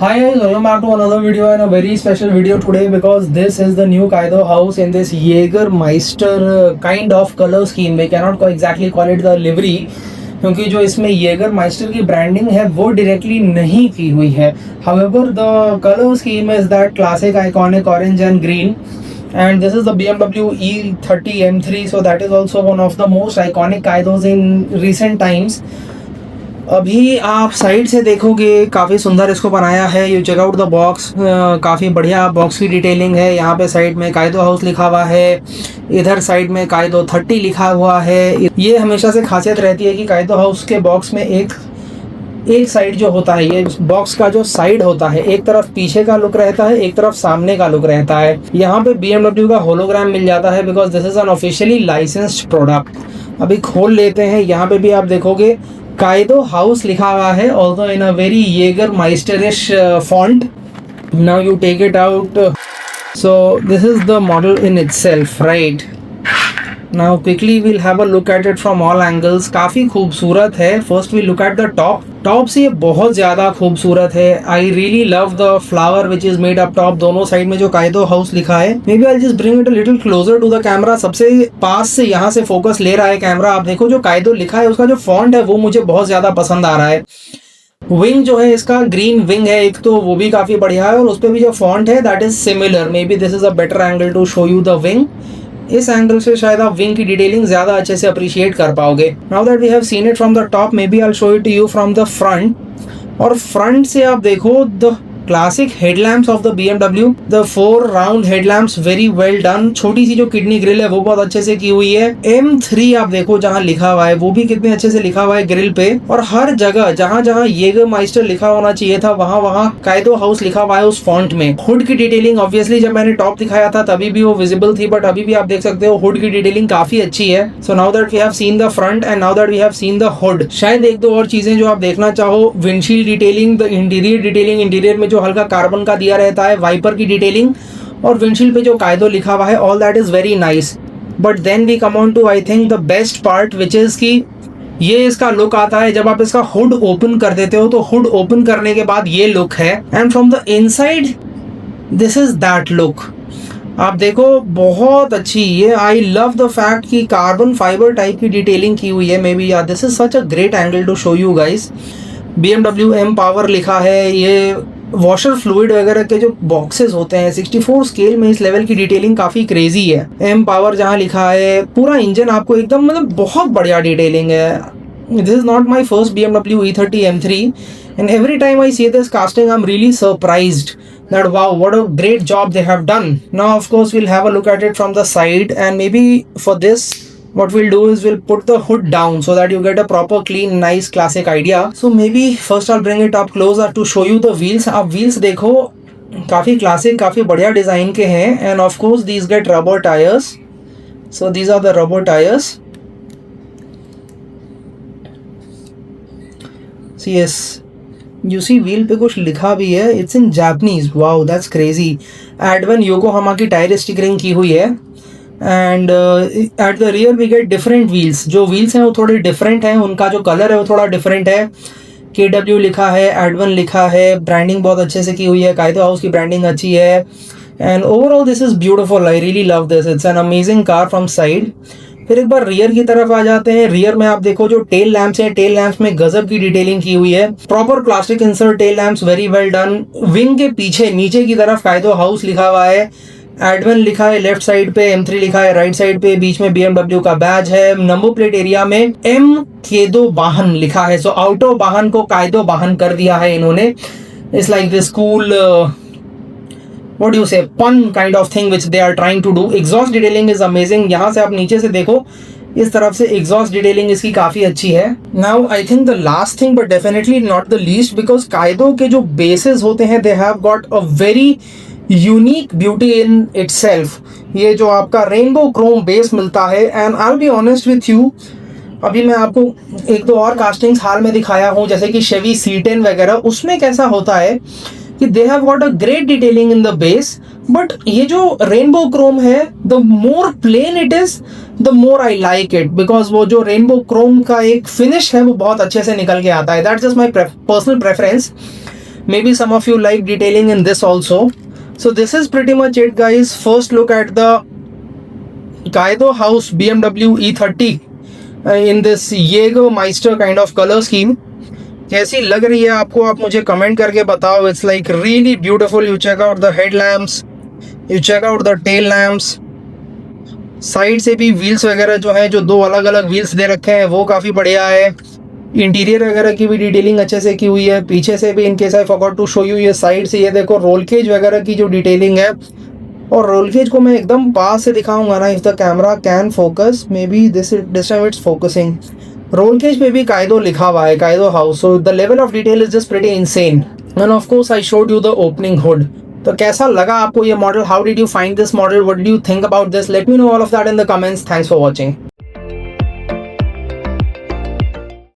Hi guys, welcome back to another video and a very special video today because this is the new Kaido house in this Jägermeister kind of color scheme. We cannot exactly call it the livery क्योंकि जो इसमें Jägermeister की branding है वो directly नहीं की हुई है. However, the color scheme is that classic iconic orange and green. And this is the BMW E30 M3, so that is also one of the most iconic Kaidos in recent times. अभी आप side से देखोगे काफ़ी सुंदर इसको बनाया है. You check out the box, काफ़ी बढ़िया बॉक्स की डिटेलिंग है. यहाँ पे साइड में काइदो हाउस लिखा हुआ है, इधर साइड में काइदो 30 लिखा हुआ है. ये हमेशा से खासियत रहती है कि काइदो हाउस के बॉक्स में एक साइड जो होता है, ये बॉक्स का जो साइड होता है, एक तरफ पीछे का लुक रहता है, एक तरफ सामने का लुक रहता है. यहाँ पे BMW का होलोग्राम मिल जाता है because this is an officially licensed product. अभी खोल लेते हैं. यहाँ पे भी आप देखोगे Kaido house लिखा हुआ है, although in a very Jägermeisterish font. Now you take it out. So this is the model in itself, right? Now quickly we'll have a look at it from all angles. काफ़ी खूबसूरत है. First we'll look at the top. Top से ये बहुत ज़्यादा खूबसूरत है. I really love the flower which is made up top. दोनों साइड में जो काइदो हाउस लिखा है. Maybe I'll just bring it a little closer to the camera. सबसे पास से यहाँ से फोकस ले रहा है कैमरा. आप देखो जो काइदो लिखा है उसका जो फॉन्ट है वो मुझे बहुत ज़्यादा पसंद आ रहा है. विंग जो है इसका ग्रीन विंग है एक, तो वो भी काफ़ी बढ़िया है. और उस पर भी जो फॉन्ट है that is similar. Maybe this is a better angle to show you the wing. इस एंगल से शायद आप विंग की डिटेलिंग ज्यादा अच्छे से अप्रिशिएट कर पाओगे. Now that we have seen it from the top, maybe I will show it to you from the front. और फ्रंट से आप देखो the classic headlamps of the BMW. The 4 round headlamps very well done. छोटी सी जो kidney grill है वो बहुत अच्छे से की हुई है. M3 आप देखो जहाँ लिखा हुआ है वो भी कितने अच्छे से लिखा हुआ है ग्रिल पे. और हर जगह जहाँ जहाँ Jägermeister लिखा होना चाहिए था वहाँ वहाँ काइदो हाउस लिखा हुआ है उस फॉन्ट में. हुड की डिटेलिंग ऑब्वियसली जब मैंने टॉप दिखाया था तभी भी वो विजिबल थी, बट अभी भी आप देख सकते हो हुड की डिटेलिंग काफी अच्छी है. So now that we have seen the front end now that we have seen the hood, शायद एक दो और चीजें जो आप देखना चाहो. Windshield detailing, the interior detailing, interior में जो हल्का कार्बन का दिया रहता है, वाइपर की डिटेलिंग और विंडशील्ड पे जो काइदो लिखा हुआ है, all that is very nice. But then we come on to I think the best part which is की ये इसका लुक आता है जब आप इसका हुड ओपन कर देते हो. तो हुड ओपन करने के बाद ये लुक है and from the inside this is that look. आप देखो बहुत अच्छी ये. आई लव द फैक्ट कि कार्बन फाइबर टाइप की डिटेलिंग की हुई है. Maybe this is such a great angle to show you guys. BMW M power लिखा है. ये वॉशर फ्लूइड वगैरह के जो बॉक्सेस होते हैं 64 स्केल में इस लेवल की डिटेलिंग काफ़ी क्रेजी है. M पावर जहाँ लिखा है, पूरा इंजन आपको एकदम मतलब बहुत बढ़िया डिटेलिंग है. This is not my first BMW E30 M3 and every time I see this casting I'm really surprised that wow, what a great job they have done. Now of course we'll have a look at it from the side and maybe for this what we'll do is we'll put the hood down so that you get a proper clean nice classic idea. So maybe first I'll bring it up closer to show you the wheels. आप wheels देखो काफ़ी classic, काफ़ी बढ़िया design के हैं and of course these get rubber tires. So these are the rubber tires. So yes, you see wheel पे कुछ लिखा भी है. It's in Japanese. Wow, that's crazy. Advan Yokohama की टायर स्टिकरिंग की हुई है. And at the rear we get different wheels. जो व्हील्स हैं वो थोड़े डिफरेंट हैं, उनका जो कलर है वो थोड़ा डिफरेंट है. KW लिखा है, एडवन लिखा है. ब्रांडिंग बहुत अच्छे से की हुई है, काइदो हाउस की ब्रांडिंग अच्छी है. And overall this is beautiful. I really love this. It's an amazing car from side. फिर एक बार रियर की तरफ आ जाते हैं. रियर में आप देखो जो टेल लैंप्स हैं, टेल लैंप्स में गजब की डिटेलिंग की हुई है. Proper plastic insert tail lamps, very well done. Wing के पीछे नीचे की तरफ काइदो हाउस लिखा हुआ है, एडवन लिखा है लेफ्ट साइड पे, M3 लिखा है राइट साइड पे, बीच में BMW का बैज है. नंबर प्लेट एरिया में M केदो वाहन लिखा है. सो आउटो वाहन को काइदो वाहन कर दिया है इन्होंने. It's like this cool what do you say fun kind of thing which they are trying to do. Exhaust detailing is amazing. यहाँ से आप नीचे से देखो इस तरफ से एग्जॉस्ट डिटेलिंग इसकी काफी अच्छी है. Now I think the last thing but definitely not the least, because Kaido के जो बेसेस होते हैं they have got a very unique beauty in itself. ये जो आपका रेनबो क्रोम बेस मिलता है and I will be honest with you, अभी मैं आपको एक दो और कास्टिंग्स हाल में दिखाया हूँ जैसे कि Chevy C10 वगैरह, उसमें कैसा होता है कि they have got a great detailing in the base, but ये जो रेनबो क्रोम है the more plain it is the more I like it, because वो जो रेनबो क्रोम का एक फिनिश है वो बहुत अच्छे से निकल के आता है. That's just my personal preference. Maybe some of you like detailing in this also. So this is pretty much it, guys. First look at the Kaido House BMW E30 in this Jägermeister kind of color scheme. कैसी लग रही है आपको, आप मुझे comment करके बताओ. It's like really beautiful. You check out the head lamps, you check out the tail lamps. Side से भी व्हील्स वगैरह जो है, जो दो अलग अलग व्हील्स दे रखे हैं, वो काफ़ी बढ़िया है. इंटीरियर वगैरह की भी डिटेलिंग अच्छे से की हुई है. पीछे से भी, in case I forgot to show you, ये साइड से ये देखो रोल केज वगैरह की जो डिटेलिंग है. और रोल केज को मैं एकदम पास से दिखाऊंगा ना, if the camera can focus, maybe this time it's focusing. Roll cage पे भी कायदो लिखा हुआ है, Kaido house. So the level of detail is just pretty insane. And of course I showed you the opening hood. तो कैसा लगा आपको ये model? How did you find this model? What do you think about this? Let me know all of that in the comments. Thanks for watching.